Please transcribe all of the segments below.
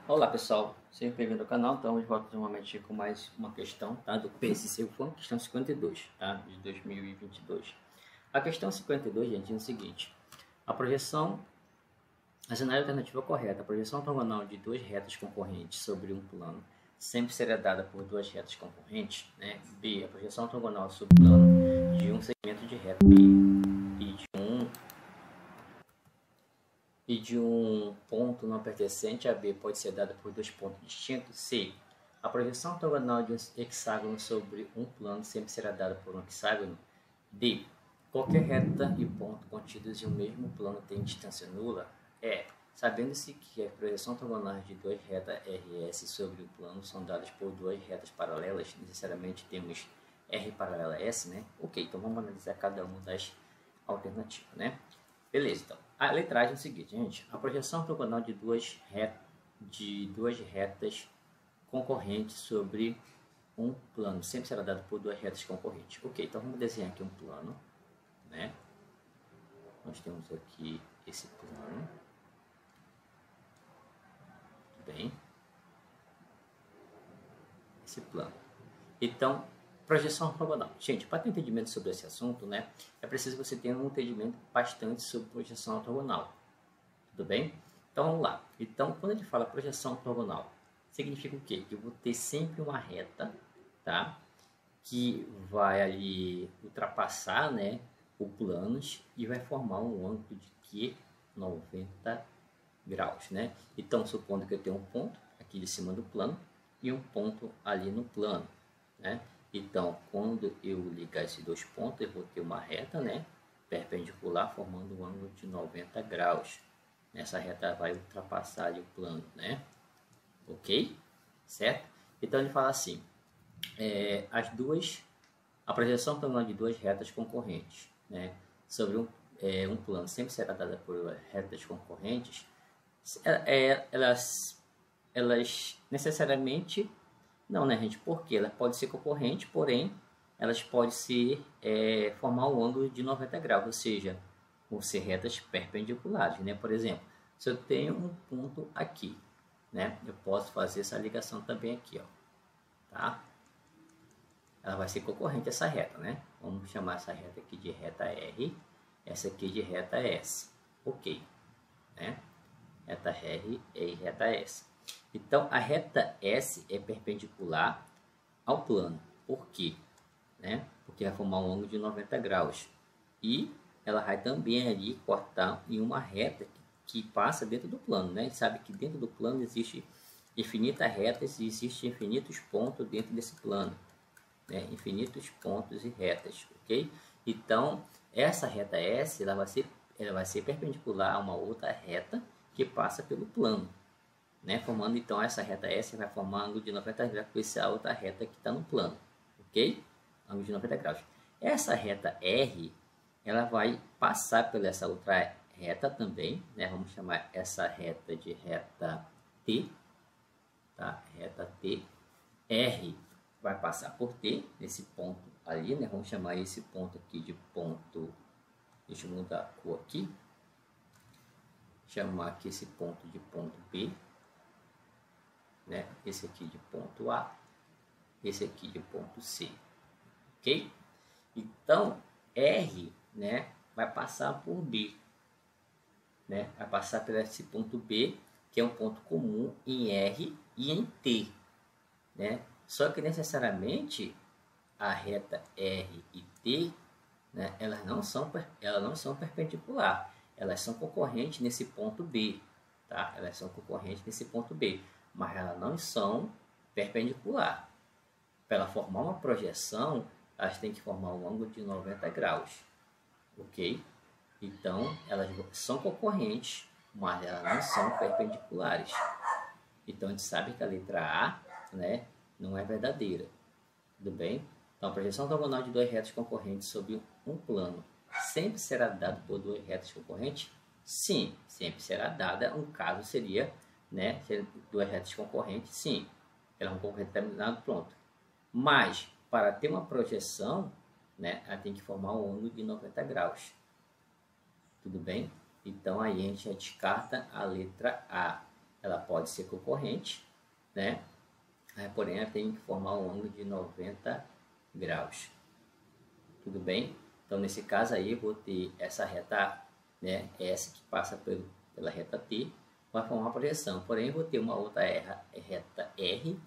Olá pessoal, seja bem-vindo ao canal. Então, de volta novamente com mais uma questão, tá? Do PSC UFAM, questão 52, tá? De 2022. A questão 52, gente, é o seguinte: a projeção, a cenário alternativa correta, a projeção ortogonal de duas retas concorrentes sobre um plano sempre será dada por duas retas concorrentes, né? B, a projeção ortogonal sobre o plano de um segmento de reta B e de um ponto não pertencente a B pode ser dada por dois pontos distintos. C, a projeção ortogonal de um hexágono sobre um plano sempre será dada por um hexágono. D, qualquer reta e ponto contidos em um mesmo plano tem distância nula. E, sabendo-se que as projeções ortogonais de duas retas RS sobre o plano são dadas por duas retas paralelas, necessariamente temos R paralela a S, né? Ok, então vamos analisar cada uma das alternativas, né? Beleza, então. A letragem é o seguinte, gente. A projeção ortogonal de duas retas concorrentes sobre um plano sempre será dada por duas retas concorrentes. Ok, então vamos desenhar aqui um plano, né? Nós temos aqui esse plano. Tudo bem? Esse plano. Então, projeção ortogonal. Gente, para ter entendimento sobre esse assunto, né, é preciso que você tenha um entendimento bastante sobre projeção ortogonal. Tudo bem? Então, vamos lá. Então, quando a gente fala projeção ortogonal, significa o quê? Que eu vou ter sempre uma reta, tá? Que vai ali ultrapassar, né, o planos e vai formar um ângulo de que 90 graus, né? Então, supondo que eu tenho um ponto aqui de cima do plano e um ponto ali no plano, né? Então, quando eu ligar esses dois pontos, eu vou ter uma reta, né, perpendicular, formando um ângulo de 90 graus. Essa reta vai ultrapassar ali o plano, né? Ok? Certo? Então, ele fala assim, a projeção ortogonal de duas retas concorrentes, né, sobre um plano sempre será dada por retas concorrentes, elas necessariamente... Não, né, gente? Porque ela pode ser concorrente, porém, elas podem ser, formar um ângulo de 90 graus, ou seja, vão ser retas perpendiculares, né? Por exemplo, se eu tenho um ponto aqui, né, eu posso fazer essa ligação também aqui, ó, tá? Ela vai ser concorrente essa reta, né? Vamos chamar essa reta aqui de reta R, essa aqui de reta S, ok, né? Reta R e reta S. Então, a reta S é perpendicular ao plano. Por quê? Né? Porque vai formar um ângulo de 90 graus. E ela vai também ali cortar em uma reta que passa dentro do plano. Né? A gente sabe que dentro do plano existe infinitas retas e existem infinitos pontos dentro desse plano. Né? Infinitos pontos e retas. Ok? Então, essa reta S ela vai ser perpendicular a uma outra reta que passa pelo plano. Né? Formando então essa reta S vai formar um ângulo de 90 graus com essa outra reta que está no plano, ok? Ângulo de 90 graus. Essa reta R, ela vai passar por essa outra reta também, né? Vamos chamar essa reta de reta T, tá? Reta T. R vai passar por T, nesse ponto ali, né? Vamos chamar esse ponto aqui de ponto, deixa eu mudar a cor aqui, chamar aqui esse ponto de ponto B. Né? Esse aqui de ponto A, esse aqui de ponto C, ok? Então, R, né, vai passar por B, né? Vai passar por esse ponto B, que é um ponto comum em R e em T, né? Só que necessariamente a reta R e T, né, elas não são perpendiculares, elas são concorrentes nesse ponto B, tá? Elas são concorrentes nesse ponto B, mas elas não são perpendiculares. Para ela formar uma projeção, elas têm que formar um ângulo de 90 graus, ok? Então, elas são concorrentes, mas elas não são perpendiculares. Então, a gente sabe que a letra A, né, não é verdadeira, tudo bem? Então, a projeção ortogonal de duas retas concorrentes sobre um plano sempre será dada por duas retas concorrentes? Sim, sempre será dada. Um caso seria, né, duas retas concorrentes, sim, elas vão concorrer determinado, pronto. Mas, para ter uma projeção, né, ela tem que formar um ângulo de 90 graus. Tudo bem? Então, aí a gente já descarta a letra A. ela pode ser concorrente, né? Porém, ela tem que formar um ângulo de 90 graus. Tudo bem? Então, nesse caso aí, eu vou ter essa reta, né, S que passa pela reta T, vai formar uma projeção. Porém, eu vou ter uma outra reta R,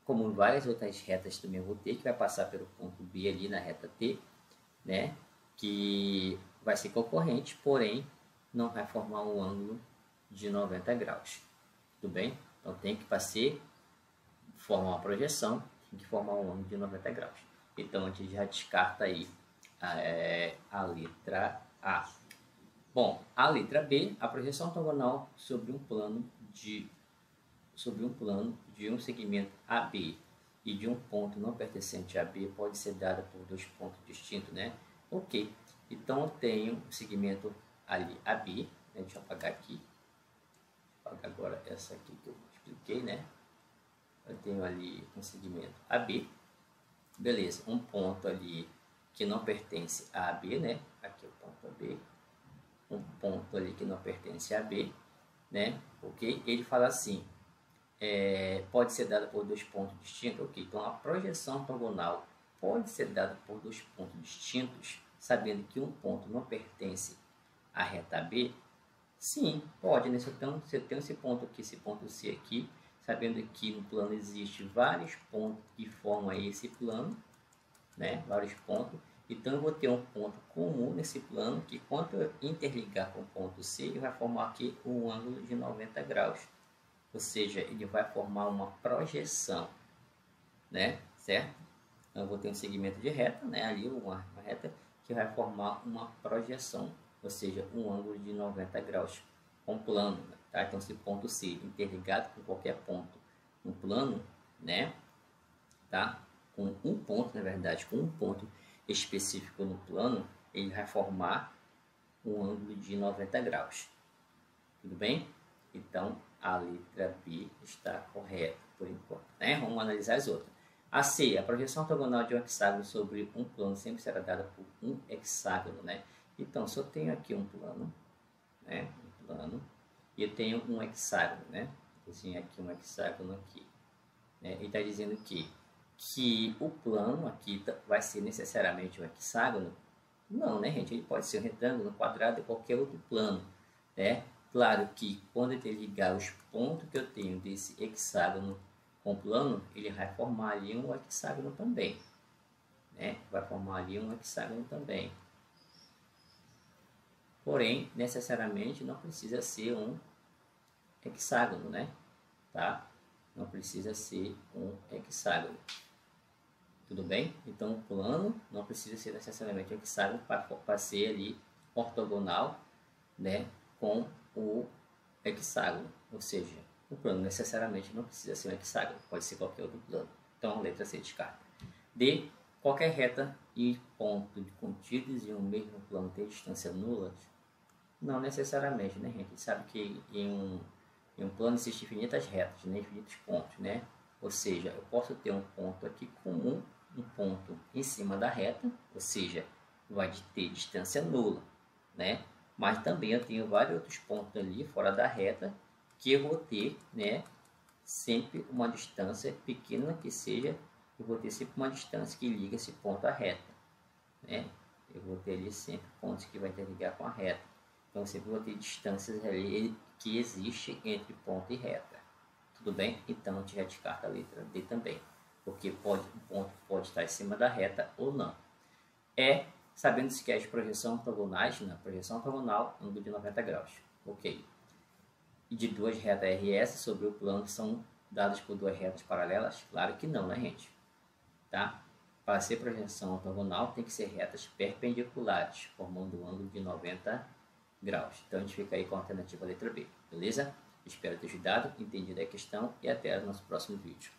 como várias outras retas também vou ter, que vai passar pelo ponto B ali na reta T, né, que vai ser concorrente, porém, não vai formar um ângulo de 90 graus. Tudo bem? Então, tem que formar uma projeção, tem que formar um ângulo de 90 graus. Então, a gente já descarta aí a letra A. Bom, a letra B, a projeção ortogonal sobre um plano de um segmento AB e de um ponto não pertencente a B pode ser dada por dois pontos distintos, né? Ok. Então, eu tenho um segmento ali AB, né? Deixa eu apagar aqui. Vou apagar agora essa aqui que eu expliquei, né? Eu tenho ali um segmento AB. Beleza, um ponto ali que não pertence a AB, né? Aqui é o ponto AB. Um ponto ali que não pertence a B, né? Ok? Ele fala assim, pode ser dada por dois pontos distintos. Ok, então a projeção ortogonal pode ser dada por dois pontos distintos, sabendo que um ponto não pertence à reta B? Sim, pode, né? Se eu tenho esse ponto aqui, esse ponto C aqui, sabendo que no plano existe vários pontos que formam aí esse plano, né? Vários pontos. Então, eu vou ter um ponto comum nesse plano, que quando eu interligar com o ponto C, ele vai formar aqui um ângulo de 90 graus. Ou seja, ele vai formar uma projeção, né? Certo? Então, eu vou ter um segmento de reta, né? Ali uma reta que vai formar uma projeção, ou seja, um ângulo de 90 graus com o plano, tá? Então, esse ponto C interligado com qualquer ponto no plano, né? Tá? Com um ponto, na verdade, com um ponto específico no plano, ele vai formar um ângulo de 90 graus. Tudo bem? Então, a letra B está correta por enquanto, né? Vamos analisar as outras. A C, a projeção ortogonal de um hexágono sobre um plano sempre será dada por um hexágono, né? Então, se eu tenho aqui um plano, né? Um plano, e eu tenho um hexágono, né? Eu tenho aqui um hexágono aqui, né? Ele está dizendo que o plano aqui vai ser necessariamente um hexágono? Não, né, gente? Ele pode ser um retângulo, um quadrado, qualquer outro plano, né? Claro que quando eu ligar os pontos que eu tenho desse hexágono com o plano, ele vai formar ali um hexágono também, né? Vai formar ali um hexágono também. Porém, necessariamente não precisa ser um hexágono, né? Tá? Não precisa ser um hexágono. Tudo bem? Então, o plano não precisa ser necessariamente hexágono para ser ali ortogonal, né, com o hexágono. Ou seja, o plano necessariamente não precisa ser um hexágono, pode ser qualquer outro plano. Então, a letra C descarta. D. Qualquer reta e ponto contidos em um mesmo plano tem distância nula? Não necessariamente, né, gente? A gente sabe que em um plano existem infinitas retas, né, infinitos pontos, né? Ou seja, eu posso ter um ponto aqui comum, um ponto em cima da reta, ou seja, vai ter distância nula, né? Mas também eu tenho vários outros pontos ali fora da reta que eu vou ter, né, sempre uma distância pequena que seja, eu vou ter sempre uma distância que liga esse ponto à reta, né? Eu vou ter ali sempre pontos que vai interligar com a reta. Então, eu sempre vou ter distâncias ali que existem entre ponto e reta. Tudo bem? Então, a gente já descarta a letra D também, porque o ponto pode estar em cima da reta ou não. Sabendo-se que as projeções ortogonais, na projeção ortogonal, ângulo de 90 graus. Ok. E de duas retas RS sobre o plano são dadas por duas retas paralelas? Claro que não, né, gente? Tá? Para ser projeção ortogonal, tem que ser retas perpendiculares, formando um ângulo de 90 graus. Então, a gente fica aí com a alternativa letra B, beleza? Espero ter ajudado, entendido a questão e até o nosso próximo vídeo.